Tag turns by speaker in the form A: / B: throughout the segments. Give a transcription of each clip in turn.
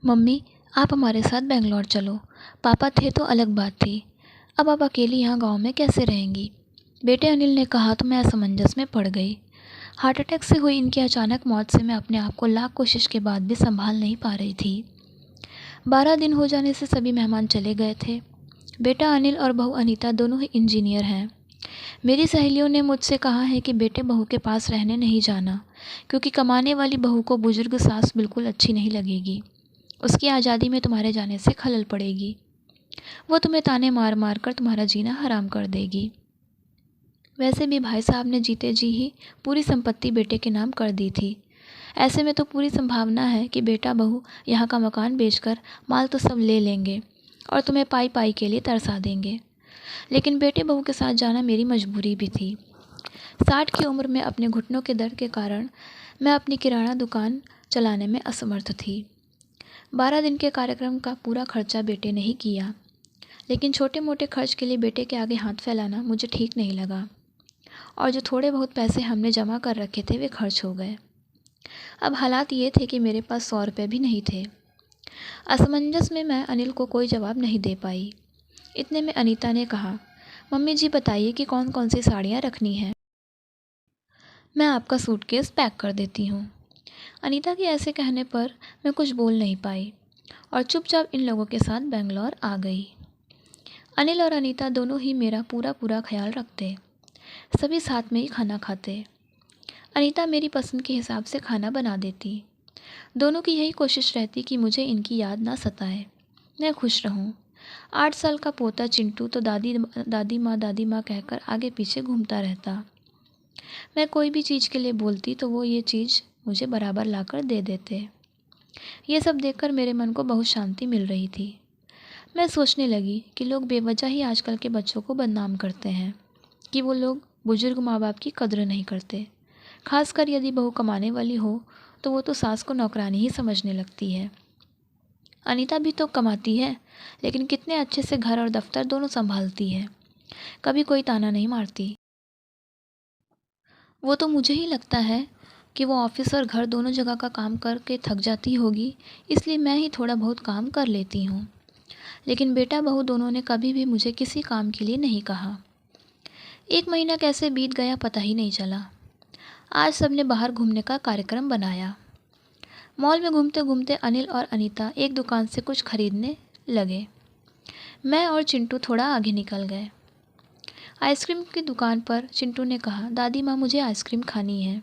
A: Mummy, आप हमारे साथ बेंगलोर चलो। पापा थे तो अलग बात थी, अब आप अकेली यहाँ गांव में कैसे रहेंगी? बेटे अनिल ने कहा तो मैं असमंजस में पड़ गई। हार्ट अटैक से हुई इनकी अचानक मौत से मैं अपने आप को लाख कोशिश के बाद भी संभाल नहीं पा रही थी। 12 दिन हो जाने से सभी मेहमान चले गए थे। बेटा अनिल और बहू अनीता दोनों ही इंजीनियर हैं। मेरी सहेलियों ने मुझसे कहा है कि बेटे बहू के पास रहने नहीं जाना, क्योंकि कमाने वाली बहू को बुजुर्ग सास बिल्कुल अच्छी नहीं लगेगी। उसकी आज़ादी में तुम्हारे जाने से खलल पड़ेगी। वो तुम्हें ताने मार मार कर तुम्हारा जीना हराम कर देगी। वैसे भी भाई साहब ने जीते जी ही पूरी संपत्ति बेटे के नाम कर दी थी। ऐसे में तो पूरी संभावना है कि बेटा बहू यहाँ का मकान बेचकर माल तो सब ले लेंगे और तुम्हें पाई पाई के लिए तरसा देंगे। लेकिन बेटे बहू के साथ जाना मेरी मजबूरी भी थी। 60 की उम्र में अपने घुटनों के दर्द के कारण मैं अपनी किराना दुकान चलाने में असमर्थ थी। 12 दिन के कार्यक्रम का पूरा खर्चा बेटे ने ही किया, लेकिन छोटे मोटे खर्च के लिए बेटे के आगे हाथ फैलाना मुझे ठीक नहीं लगा और जो थोड़े बहुत पैसे हमने जमा कर रखे थे वे खर्च हो गए। अब हालात ये थे कि मेरे पास 100 रुपये भी नहीं थे। असमंजस में मैं अनिल को कोई जवाब नहीं दे पाई। इतने में अनीता ने कहा, मम्मी जी बताइए कि कौन कौन सी साड़ियाँ रखनी हैं, मैं आपका सूटकेस पैक कर देती हूँ। अनीता के ऐसे कहने पर मैं कुछ बोल नहीं पाई और चुपचाप इन लोगों के साथ बेंगलोर आ गई। अनिल और अनीता दोनों ही मेरा पूरा पूरा ख्याल रखते, सभी साथ में ही खाना खाते। अनीता मेरी पसंद के हिसाब से खाना बना देती। दोनों की यही कोशिश रहती कि मुझे इनकी याद ना सताए, मैं खुश रहूं। 8 साल का पोता चिंटू तो दादी माँ कहकर आगे पीछे घूमता रहता। मैं कोई भी चीज़ के लिए बोलती तो वो ये चीज़ मुझे बराबर लाकर दे देते। ये सब देखकर मेरे मन को बहुत शांति मिल रही थी। मैं सोचने लगी कि लोग बेवजह ही आजकल के बच्चों को बदनाम करते हैं कि वो लोग बुजुर्ग माँ बाप की कद्र नहीं करते। खासकर यदि बहू कमाने वाली हो तो वो तो सास को नौकरानी ही समझने लगती है। अनीता भी तो कमाती है, लेकिन कितने अच्छे से घर और दफ्तर दोनों संभालती है, कभी कोई ताना नहीं मारती। वो तो मुझे ही लगता है कि वो ऑफिस और घर दोनों जगह का काम करके थक जाती होगी, इसलिए मैं ही थोड़ा बहुत काम कर लेती हूँ। लेकिन बेटा बहू दोनों ने कभी भी मुझे किसी काम के लिए नहीं कहा। 1 महीना कैसे बीत गया पता ही नहीं चला। आज सबने बाहर घूमने का कार्यक्रम बनाया। मॉल में घूमते घूमते अनिल और अनीता एक दुकान से कुछ खरीदने लगे। मैं और चिंटू थोड़ा आगे निकल गए। आइसक्रीम की दुकान पर चिंटू ने कहा, दादी माँ मुझे आइसक्रीम खानी है।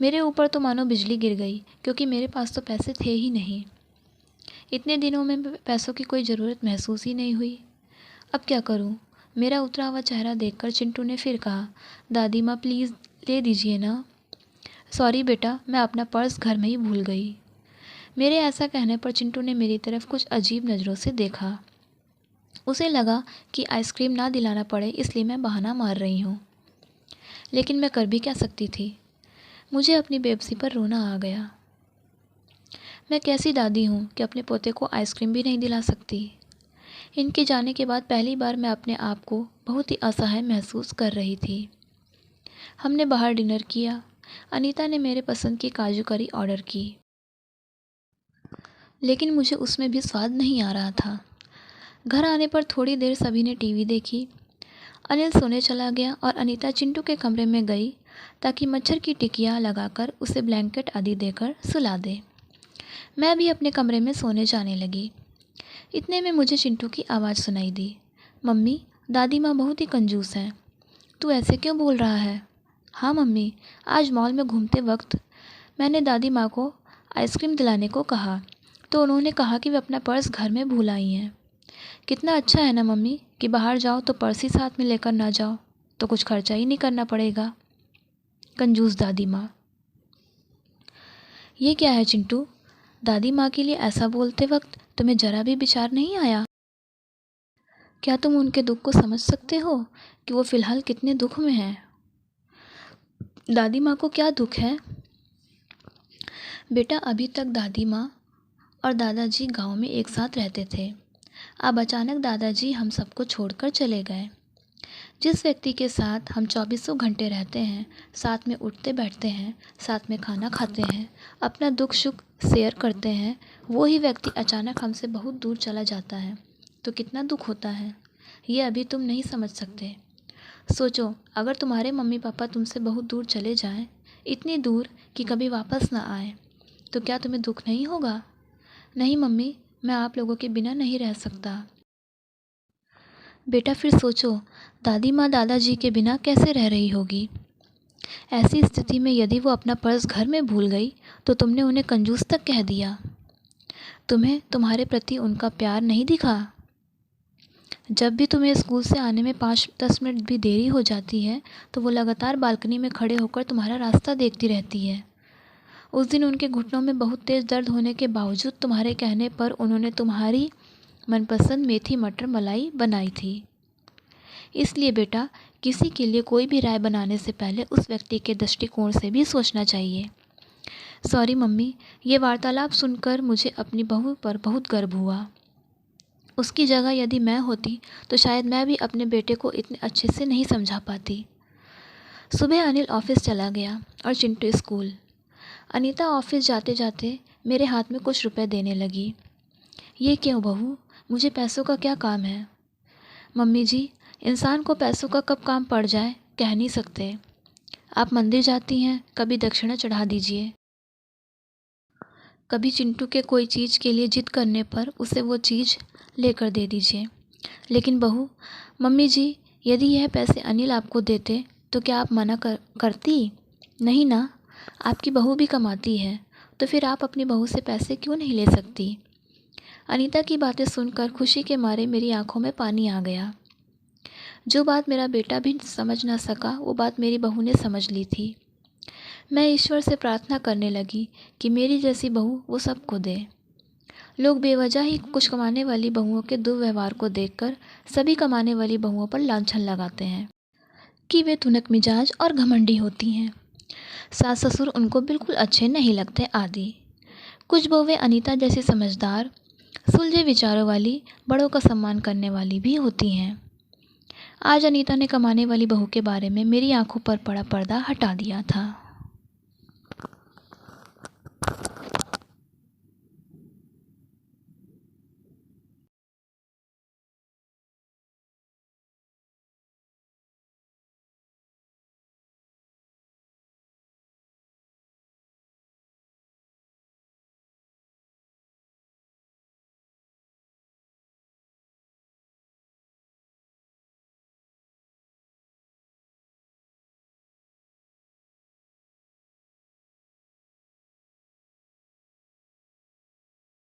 A: मेरे ऊपर तो मानो बिजली गिर गई, क्योंकि मेरे पास तो पैसे थे ही नहीं। इतने दिनों में पैसों की कोई ज़रूरत महसूस ही नहीं हुई। अब क्या करूं? मेरा उतरा हुआ चेहरा देखकर चिंटू ने फिर कहा, दादी माँ प्लीज़ ले दीजिए ना। सॉरी बेटा, मैं अपना पर्स घर में ही भूल गई। मेरे ऐसा कहने पर चिंटू ने मेरी तरफ कुछ अजीब नज़रों से देखा। उसे लगा कि आइसक्रीम ना दिलाना पड़े इसलिए मैं बहाना मार रही हूँ, लेकिन मैं कर भी क्या सकती थी। मुझे अपनी बेबसी पर रोना आ गया। मैं कैसी दादी हूँ कि अपने पोते को आइसक्रीम भी नहीं दिला सकती। इनके जाने के बाद पहली बार मैं अपने आप को बहुत ही असहाय महसूस कर रही थी। हमने बाहर डिनर किया। अनीता ने मेरे पसंद की काजू करी ऑर्डर की, लेकिन मुझे उसमें भी स्वाद नहीं आ रहा था। घर आने पर थोड़ी देर सभी ने टीवी देखी। अनिल सोने चला गया और अनीता चिंटू के कमरे में गई ताकि मच्छर की टिकिया लगाकर उसे ब्लैंकेट आदि देकर सुला दे। मैं भी अपने कमरे में सोने जाने लगी। इतने में मुझे चिंटू की आवाज़ सुनाई दी, मम्मी, दादी माँ बहुत ही कंजूस हैं। तू ऐसे क्यों बोल रहा है? हाँ मम्मी, आज मॉल में घूमते वक्त मैंने दादी माँ को आइसक्रीम दिलाने को कहा तो उन्होंने कहा कि वे अपना पर्स घर में भूल आई हैं। कितना अच्छा है ना मम्मी कि बाहर जाओ तो पर्स ही साथ में लेकर ना जाओ, तो कुछ खर्चा ही नहीं करना पड़ेगा। कंजूस दादी माँ। ये क्या है चिंटू? दादी माँ के लिए ऐसा बोलते वक्त तुम्हें जरा भी विचार नहीं आया? क्या तुम उनके दुख को समझ सकते हो कि वो फ़िलहाल कितने दुख में हैं? दादी माँ को क्या दुख है? बेटा, अभी तक दादी माँ और दादाजी गांव में एक साथ रहते थे। अब अचानक दादाजी हम सबको छोड़कर चले गए। जिस व्यक्ति के साथ हम 2400 घंटे रहते हैं, साथ में उठते बैठते हैं, साथ में खाना खाते हैं, अपना दुख सुख शेयर करते हैं वो ही व्यक्ति अचानक हमसे बहुत दूर चला जाता है तो कितना दुख होता है, ये अभी तुम नहीं समझ सकते। सोचो, अगर तुम्हारे मम्मी पापा तुमसे बहुत दूर चले जाएं, इतनी दूर कि कभी वापस ना आए, तो क्या तुम्हें दुख नहीं होगा? नहीं मम्मी, मैं आप लोगों के बिना नहीं रह सकता। बेटा फिर सोचो, दादी माँ दादाजी के बिना कैसे रह रही होगी। ऐसी स्थिति में यदि वो अपना पर्स घर में भूल गई तो तुमने उन्हें कंजूस तक कह दिया। तुम्हें तुम्हारे प्रति उनका प्यार नहीं दिखा। जब भी तुम्हें स्कूल से आने में 5-10 मिनट भी देरी हो जाती है तो वो लगातार बालकनी में खड़े होकर तुम्हारा रास्ता देखती रहती है। उस दिन उनके घुटनों में बहुत तेज़ दर्द होने के बावजूद तुम्हारे कहने पर उन्होंने तुम्हारी मनपसंद मेथी मटर मलाई बनाई थी। इसलिए बेटा, किसी के लिए कोई भी राय बनाने से पहले उस व्यक्ति के दृष्टिकोण से भी सोचना चाहिए। सॉरी मम्मी, ये वार्तालाप सुनकर मुझे अपनी बहू पर बहुत गर्व हुआ। उसकी जगह यदि मैं होती तो शायद मैं भी अपने बेटे को इतने अच्छे से नहीं समझा पाती। सुबह अनिल ऑफिस चला गया और चिंटू स्कूल। अनीता ऑफिस जाते जाते मेरे हाथ में कुछ रुपए देने लगी। ये क्यों बहू, मुझे पैसों का क्या काम है? मम्मी जी, इंसान को पैसों का कब काम पड़ जाए कह नहीं सकते। आप मंदिर जाती हैं, कभी दक्षिणा चढ़ा दीजिए। कभी चिंटू के कोई चीज़ के लिए जिद करने पर उसे वो चीज़ लेकर दे दीजिए। लेकिन बहू, मम्मी जी, यदि यह पैसे अनिल आपको देते तो क्या आप मना करती? नहीं ना, आपकी बहू भी कमाती है, तो फिर आप अपनी बहू से पैसे क्यों नहीं ले सकती? अनीता की बातें सुनकर खुशी के मारे मेरी आंखों में पानी आ गया। जो बात मेरा बेटा भी समझ ना सका वो बात मेरी बहू ने समझ ली थी। मैं ईश्वर से प्रार्थना करने लगी कि मेरी जैसी बहू वो सबको दे। लोग बेवजह ही कुछ कमाने वाली बहुओं के दुर्व्यवहार को देखकर सभी कमाने वाली बहुओं पर लांछन लगाते हैं कि वे तुनक मिजाज और घमंडी होती हैं, सास ससुर उनको बिल्कुल अच्छे नहीं लगते आदि। कुछ बहुएं अनीता जैसी समझदार, सुलझे विचारों वाली, बड़ों का सम्मान करने वाली भी होती हैं। आज अनीता ने कमाने वाली बहू के बारे में मेरी आंखों पर पड़ा पर्दा हटा दिया था।